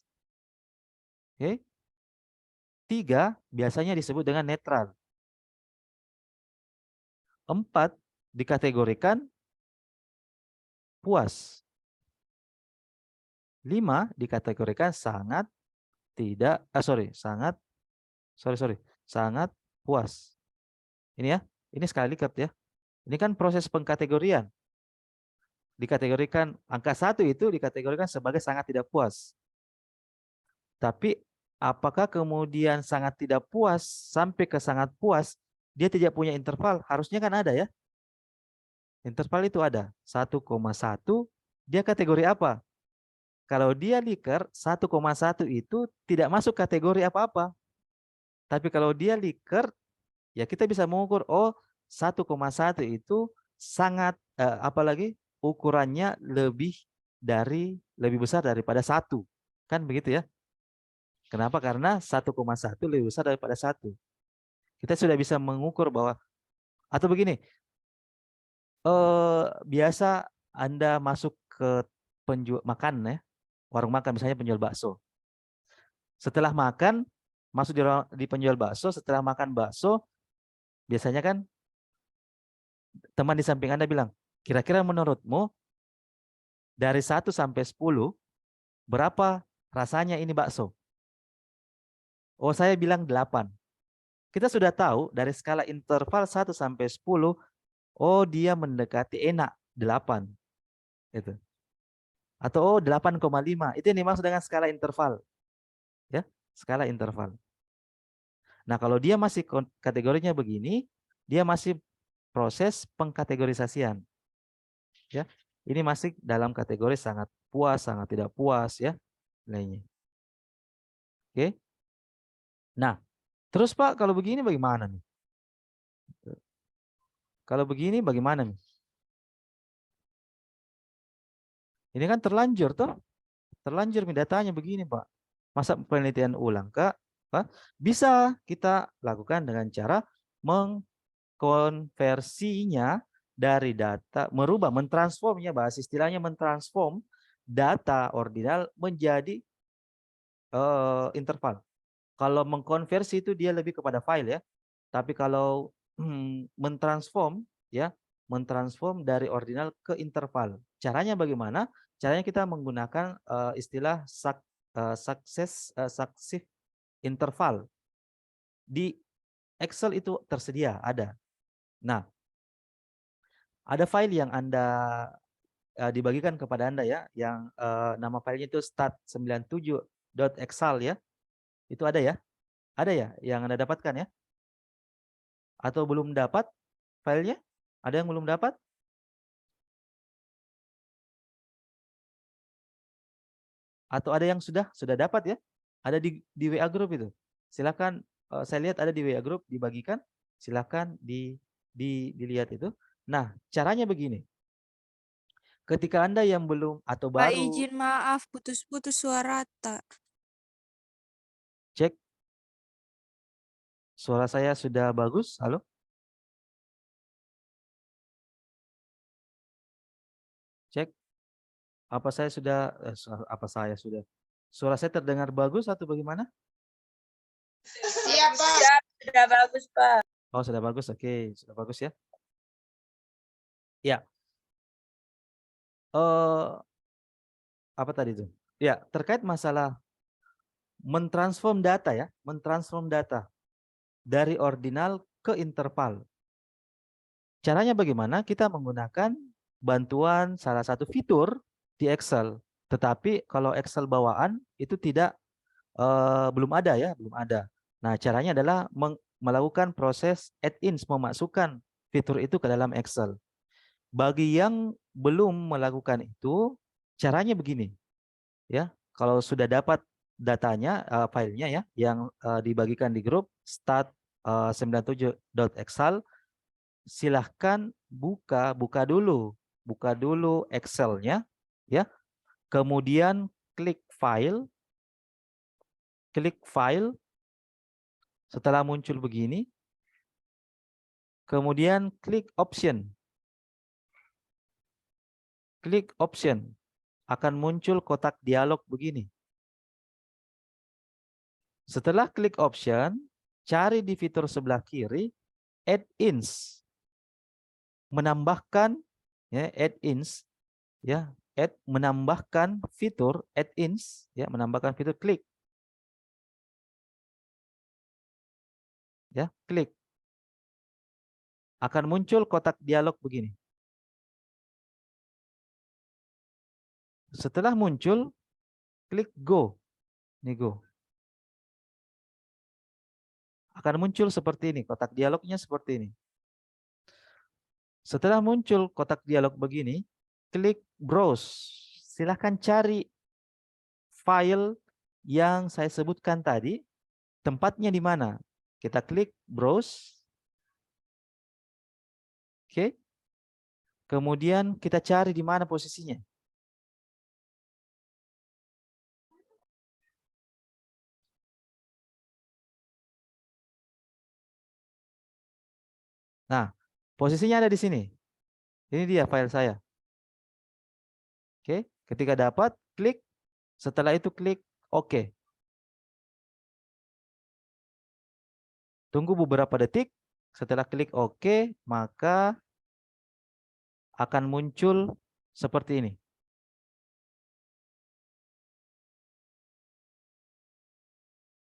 Oke. 3 biasanya disebut dengan netral. 4 dikategorikan puas. 5 dikategorikan sangat tidak, sangat puas. Ini, ya, ini skala Likert, ya. Ini kan proses pengkategorian. Dikategorikan angka 1 itu dikategorikan sebagai sangat tidak puas. Tapi apakah kemudian sangat tidak puas sampai ke sangat puas, dia tidak punya interval? Harusnya kan ada, ya. Interval itu ada. 1,1 dia kategori apa? Kalau dia Likert, 1,1 itu tidak masuk kategori apa-apa. Tapi kalau dia Likert, ya kita bisa mengukur, oh 1,1 itu sangat, apalagi ukurannya lebih besar daripada 1. Kan begitu, ya. Kenapa? Karena 1,1 lebih besar daripada 1. Kita sudah bisa mengukur bahwa, atau begini, biasa Anda masuk ke penjual makan, ya, warung makan misalnya penjual bakso. Setelah makan, masuk di penjual bakso, setelah makan bakso, biasanya kan teman di samping Anda bilang, kira-kira menurutmu dari 1 sampai 10, berapa rasanya ini bakso? Oh, saya bilang 8. Kita sudah tahu dari skala interval 1 sampai 10, oh dia mendekati enak 8. Itu. Atau oh 8,5. Itu yang dimaksud dengan skala interval. Ya, skala interval. Nah, kalau dia masih kategorinya begini, dia masih proses pengkategorisasian. Ya. Ini masih dalam kategori sangat puas, sangat tidak puas ya nilainya. Oke. Nah, terus Pak, kalau begini bagaimana nih? Kalau begini bagaimana nih? Ini kan terlanjur toh? Terlanjur nih datanya begini, Pak. Masa penelitian ulang, Kak? Pak? Bisa kita lakukan dengan cara mengkonversinya dari data, mentransformnya, bahasa istilahnya mentransform data ordinal menjadi interval. Kalau mengkonversi itu dia lebih kepada file ya. Tapi kalau mentransform ya, mentransform dari ordinal ke interval. Caranya bagaimana? Caranya kita menggunakan istilah successive interval. Di Excel itu tersedia, ada. Nah, ada file yang Anda dibagikan kepada Anda ya, yang nama filenya itu stat97.excel ya. Itu ada ya? Ada ya yang Anda dapatkan ya? Atau belum dapat filenya? Ada yang belum dapat? Atau ada yang sudah dapat ya? Ada di WA group itu. Silakan, saya lihat ada di WA group dibagikan. Silakan dilihat itu. Nah, caranya begini. Ketika Anda yang belum atau Pak, baru izin maaf, putus-putus suara tak. cek suara saya sudah bagus. Halo? Cek. Apa saya sudah suara saya terdengar bagus atau bagaimana? Siap, Pak. Siap, sudah bagus, Pak. Oh, sudah bagus. Oke, sudah bagus ya. Ya. Apa tadi itu? Ya, terkait masalah mentransform data ya, mentransform data dari ordinal ke interval. Caranya bagaimana? Kita menggunakan bantuan salah satu fitur di Excel. Tetapi kalau Excel bawaan itu tidak belum ada ya, belum ada. Nah, caranya adalah melakukan proses add-ins, memasukkan fitur itu ke dalam Excel. Bagi yang belum melakukan itu, caranya begini. Ya, kalau sudah dapat datanya, filenya ya, yang dibagikan di grup stat97.excel, silahkan buka dulu Excel-nya, ya. Kemudian klik file, setelah muncul begini, kemudian klik option, akan muncul kotak dialog begini. Setelah klik option, cari di fitur sebelah kiri, add-ins. Menambahkan ya, add-ins ya, menambahkan fitur add-ins ya, menambahkan fitur, klik. Ya, klik. Akan muncul kotak dialog begini. Setelah muncul, klik go. Ini go. Akan muncul seperti ini, kotak dialognya seperti ini. Setelah muncul kotak dialog begini, klik browse. Silahkan cari file yang saya sebutkan tadi, tempatnya di mana. Kita klik browse. Oke. Kemudian kita cari di mana posisinya. Nah, posisinya ada di sini. Ini dia file saya. Oke, ketika dapat, klik. Setelah itu klik OK. Tunggu beberapa detik. Setelah klik OK, maka akan muncul seperti ini.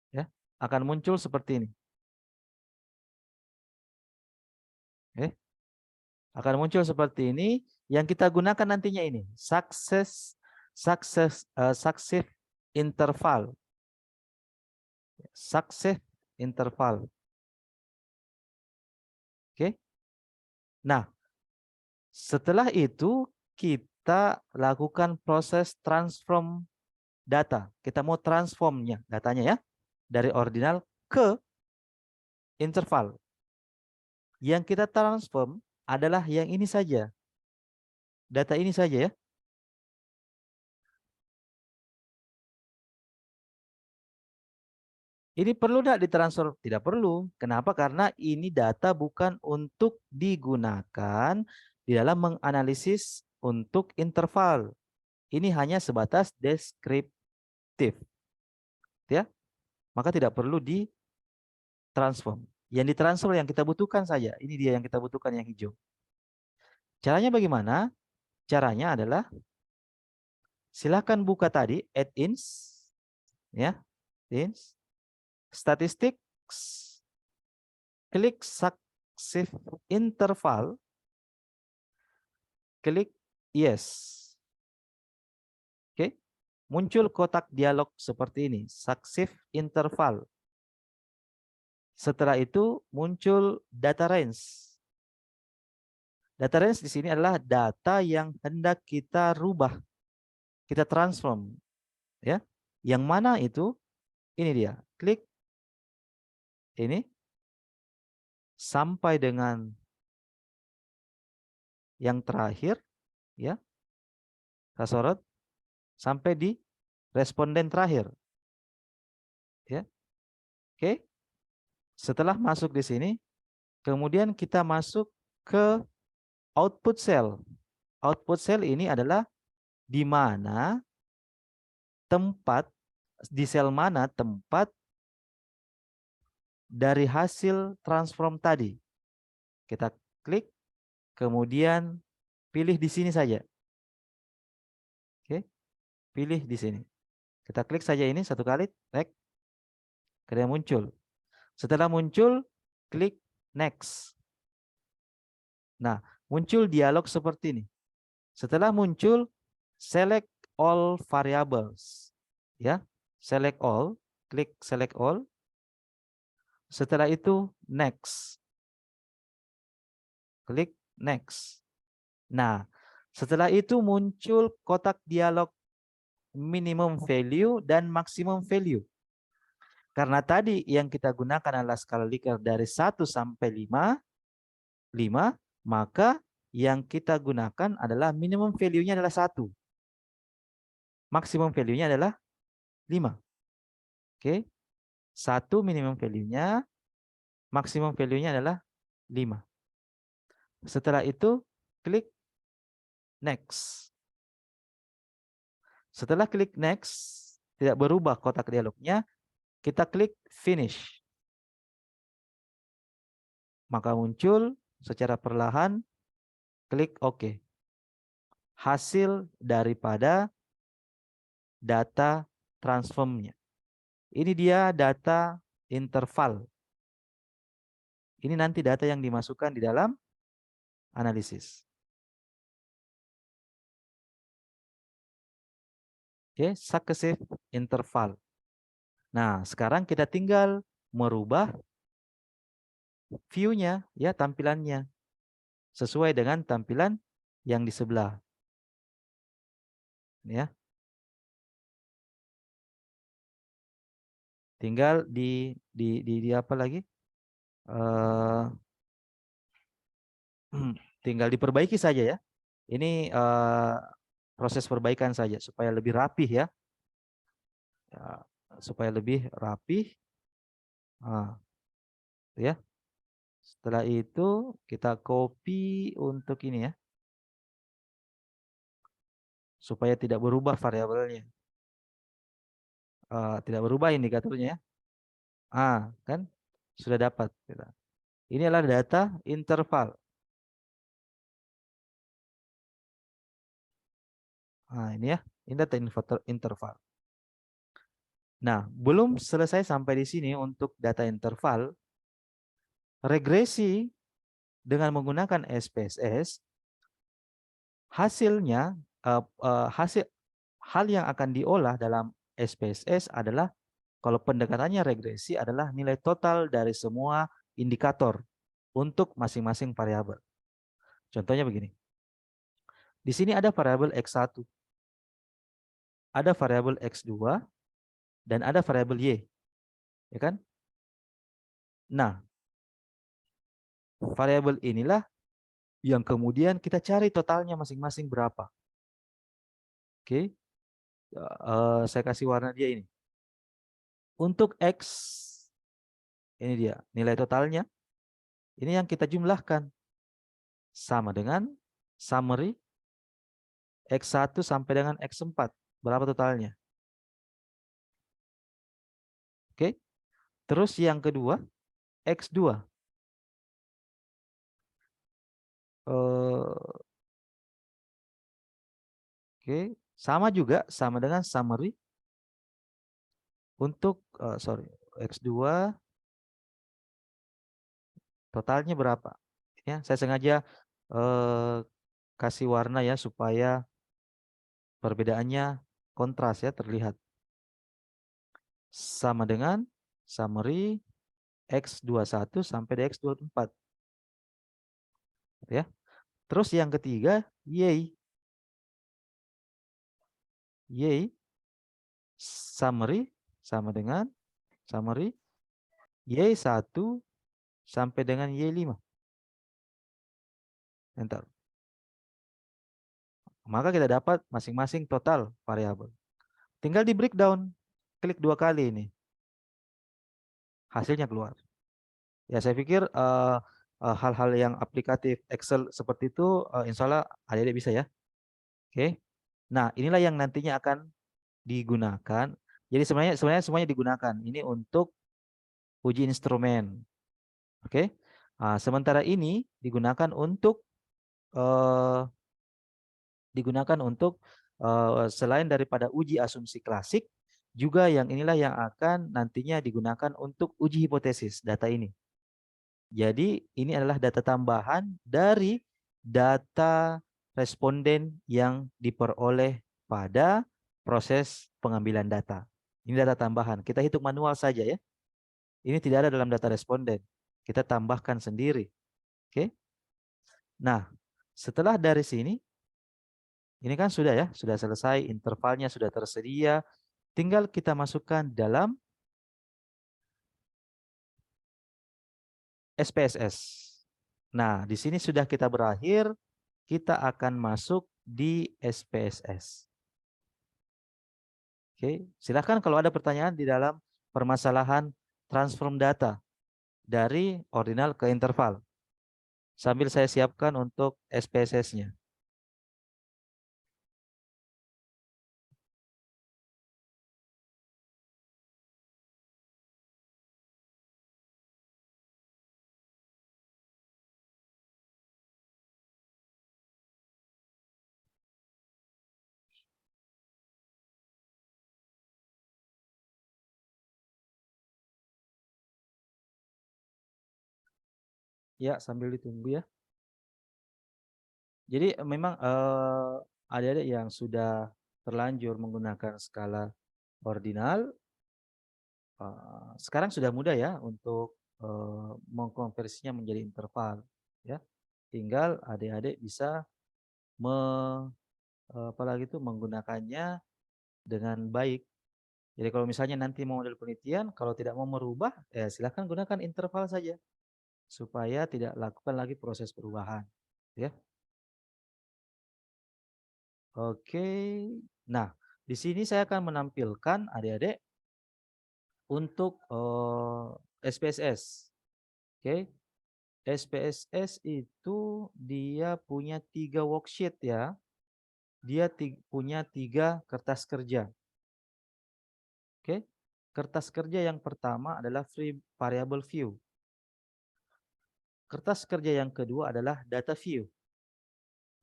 Ya, akan muncul seperti ini. Oke. Akan muncul seperti ini. Yang kita gunakan nantinya ini, successive interval. Successive interval. Oke. Nah, setelah itu kita lakukan proses transform data. Kita mau transformnya, datanya ya, dari ordinal ke interval. Yang kita transform adalah yang ini saja. Data ini saja ya. Ini perlu tidak ditransfer? Tidak perlu. Kenapa? Karena ini data bukan untuk digunakan di dalam menganalisis untuk interval. Ini hanya sebatas deskriptif. Ya. Maka tidak perlu ditransform. Yang ditransfer yang kita butuhkan saja. Ini dia yang kita butuhkan yang hijau. Caranya bagaimana? Caranya adalah silakan buka tadi add-ins ya. Ins. Statistics, klik successive interval, klik yes. Oke, muncul kotak dialog seperti ini, successive interval. Setelah itu muncul data range. Data range di sini adalah data yang hendak kita rubah, kita transform, ya. Yang mana itu? Ini dia, klik ini sampai dengan yang terakhir, ya, saya sorot sampai di responden terakhir, ya. Oke, setelah masuk di sini, kemudian kita masuk ke output cell. Output cell ini adalah di mana tempat, di sel mana tempat dari hasil transform tadi. Kita klik, kemudian pilih di sini saja. Oke, pilih di sini. Kita klik saja ini satu kali, next. Kemudian muncul. Setelah muncul, klik next. Nah, muncul dialog seperti ini. Setelah muncul, select all variables. Ya, select all, klik select all. Setelah itu, next. Klik next. Nah, setelah itu muncul kotak dialog minimum value dan maximum value. Karena tadi yang kita gunakan adalah skala Likert dari 1 sampai 5, maka yang kita gunakan adalah minimum value-nya adalah 1. Maksimum value-nya adalah 5. Oke. 1 minimum value-nya, maksimum value-nya adalah 5. Setelah itu, klik next. Setelah klik next, tidak berubah kotak dialognya, kita klik finish. Maka muncul secara perlahan, klik OK. Hasil daripada data transformnya. Ini dia data interval. Ini nanti data yang dimasukkan di dalam analisis. Oke, successive interval. Nah, sekarang kita tinggal merubah view-nya, ya, tampilannya sesuai dengan tampilan yang di sebelah. Ya. Tinggal di apa lagi? Tinggal diperbaiki saja ya. Ini proses perbaikan saja supaya lebih rapih ya. Supaya lebih rapih. Ya. Setelah itu kita copy untuk ini ya. Supaya tidak berubah variabelnya. Tidak berubah indikatornya ya. Kan sudah dapat kita. Ini adalah data interval. Nah, ini ya, ini data interval. Nah, belum selesai sampai di sini untuk data interval. Regresi dengan menggunakan SPSS, hasilnya hasil hal yang akan diolah dalam SPSS adalah kalau pendekatannya regresi adalah nilai total dari semua indikator untuk masing-masing variabel. Contohnya begini. Di sini ada variabel X1, ada variabel X2, dan ada variabel Y. Ya kan? Nah, variabel inilah yang kemudian kita cari totalnya masing-masing berapa. Oke. Saya kasih warna dia ini. Untuk X, ini dia nilai totalnya. Ini yang kita jumlahkan. Sama dengan summary X1 sampai dengan X4. Berapa totalnya? Oke. Terus yang kedua, X2. Oke. Sama juga, sama dengan summary. Untuk, X2 totalnya berapa? Ya, saya sengaja kasih warna ya supaya perbedaannya kontras ya terlihat. Sama dengan summary X21 sampai di X24. Ya. Terus yang ketiga, Y. Y summary sama dengan summary Y1 sampai dengan Y5. Enter. Maka kita dapat masing-masing total variabel. Tinggal di breakdown. Klik 2 kali ini. Hasilnya keluar. Ya, saya pikir hal-hal yang aplikatif Excel seperti itu insya Allah adik-adik bisa ya. Oke. Nah, inilah yang nantinya akan digunakan. Jadi sebenarnya semuanya digunakan. Ini untuk uji instrumen. Oke. Sementara ini digunakan untuk selain daripada uji asumsi klasik, juga yang inilah yang akan nantinya digunakan untuk uji hipotesis data ini. Jadi ini adalah data tambahan dari data responden yang diperoleh pada proses pengambilan data. Ini data tambahan. Kita hitung manual saja ya. Ini tidak ada dalam data responden. Kita tambahkan sendiri. Oke. Nah, setelah dari sini, ini kan sudah ya, sudah selesai, intervalnya sudah tersedia. Tinggal kita masukkan dalam SPSS. Nah, di sini sudah kita berakhir, kita akan masuk di SPSS. Oke, silakan kalau ada pertanyaan di dalam permasalahan transform data dari ordinal ke interval. Sambil saya siapkan untuk SPSS-nya. Ya, sambil ditunggu ya. Jadi memang adik-adik yang sudah terlanjur menggunakan skala ordinal, sekarang sudah mudah ya untuk mengkonversinya menjadi interval. Ya, tinggal adik-adik bisa apalagi itu menggunakannya dengan baik. Jadi kalau misalnya nanti mau model penelitian, kalau tidak mau merubah, ya silahkan gunakan interval saja supaya tidak lakukan lagi proses perubahan. Ya. Oke. Nah, di sini saya akan menampilkan adik-adik untuk SPSS. Oke. SPSS itu dia punya 3 worksheet ya. Dia punya 3 kertas kerja. Oke. Kertas kerja yang pertama adalah free variable view. Kertas kerja yang kedua adalah data view.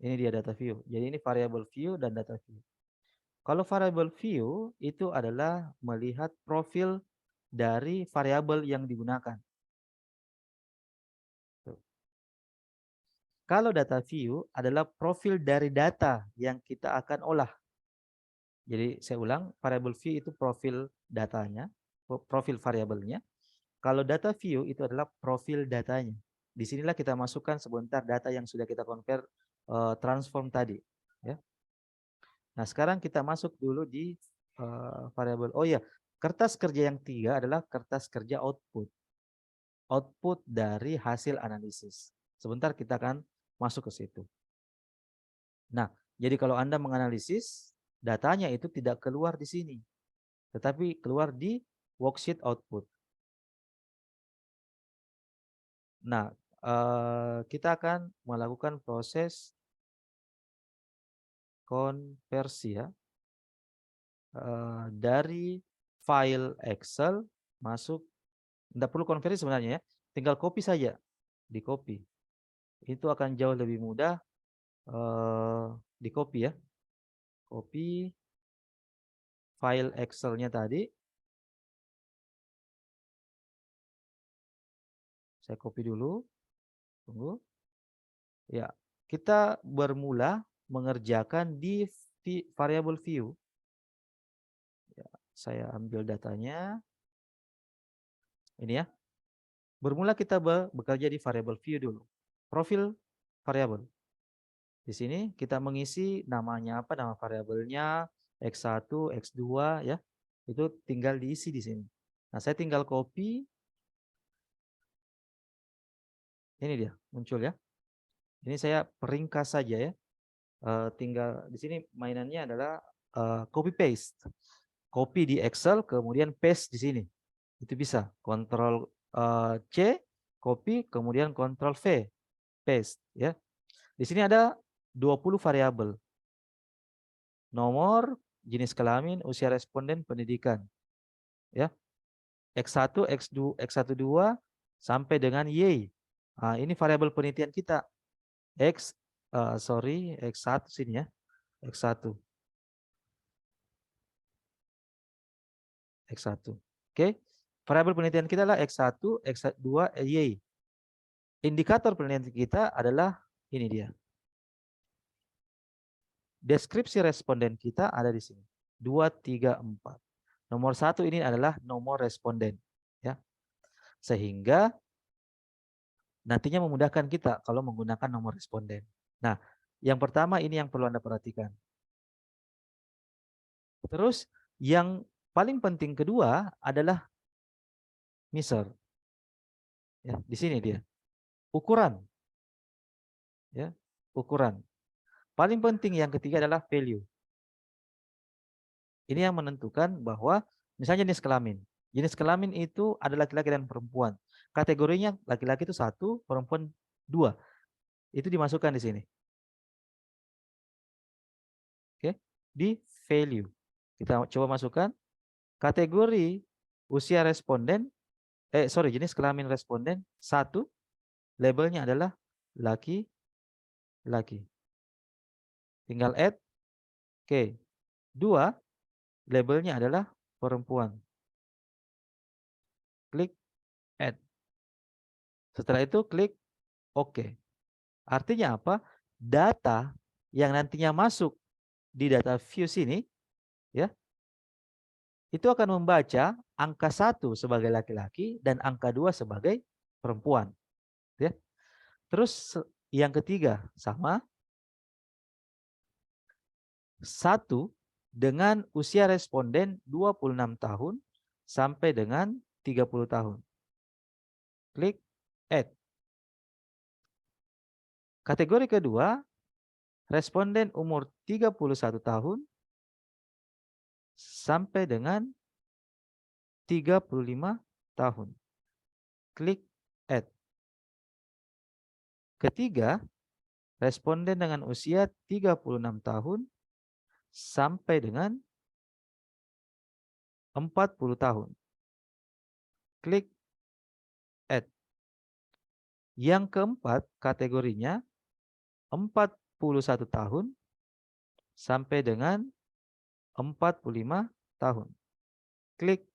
Ini dia data view. Jadi ini variable view dan data view. Kalau variable view itu adalah melihat profil dari variabel yang digunakan. Tuh. Kalau data view adalah profil dari data yang kita akan olah. Jadi saya ulang, variable view itu profil datanya, profil variabelnya. Kalau data view itu adalah profil datanya. Disinilah kita masukkan sebentar data yang sudah kita compare transform tadi. Ya. Nah sekarang kita masuk dulu di variabel. Oh ya, kertas kerja yang 3 adalah kertas kerja output. Output dari hasil analisis. Sebentar kita akan masuk ke situ. Nah, jadi kalau Anda menganalisis, datanya itu tidak keluar di sini, tetapi keluar di worksheet output. Nah, kita akan melakukan proses konversi ya, dari file Excel masuk, tidak perlu konversi sebenarnya ya, tinggal copy saja, di copy. Itu akan jauh lebih mudah di copy ya, copy file Excel-nya tadi. Saya copy dulu, tunggu. Ya, kita bermula mengerjakan di variable view. Ya, saya ambil datanya. Ini ya. Bermula kita bekerja di variable view dulu. Profil variabel. Di sini kita mengisi namanya apa, nama variabelnya, X1, X2 ya. Itu tinggal diisi di sini. Nah, saya tinggal copy. Ini dia, muncul ya. Ini saya peringkas saja ya. Tinggal di sini mainannya adalah copy paste. Copy di Excel kemudian paste di sini. Itu bisa. Ctrl C, copy, kemudian Ctrl V, paste ya. Di sini ada 20 variabel. Nomor, jenis kelamin, usia responden, pendidikan. Ya. X1, X2, X12 sampai dengan Y. Nah, ini variabel penelitian kita. X1 sini ya. X1. X1. Oke. Variabel penelitian kita adalah X1, X2, Y. Indikator penelitian kita adalah ini dia. Deskripsi responden kita ada di sini. 2, 3, 4. Nomor 1 ini adalah nomor responden. Ya. Sehingga nantinya memudahkan kita kalau menggunakan nomor responden. Nah, yang pertama ini yang perlu Anda perhatikan. Terus yang paling penting kedua adalah measure. Ya, di sini dia. Ukuran. Ya, ukuran. Paling penting yang ketiga adalah value. Ini yang menentukan bahwa misalnya jenis kelamin. Jenis kelamin itu ada laki-laki dan perempuan. Kategorinya laki-laki itu 1, perempuan 2. Itu dimasukkan di sini. Oke, di value. Kita coba masukkan kategori usia responden, jenis kelamin responden 1, labelnya adalah laki-laki. Tinggal add. Oke. 2, labelnya adalah perempuan. Klik add. Setelah itu klik OK. Artinya apa? Data yang nantinya masuk di data view sini ya, itu akan membaca angka 1 sebagai laki-laki dan angka 2 sebagai perempuan. Ya. Terus yang ketiga sama 1 dengan usia responden 26 tahun sampai dengan 30 tahun. Klik add. Kategori kedua, responden umur 31 tahun sampai dengan 35 tahun. Klik add. Ketiga, responden dengan usia 36 tahun sampai dengan 40 tahun. Klik add. Yang keempat, kategorinya 41 tahun sampai dengan 45 tahun. Klik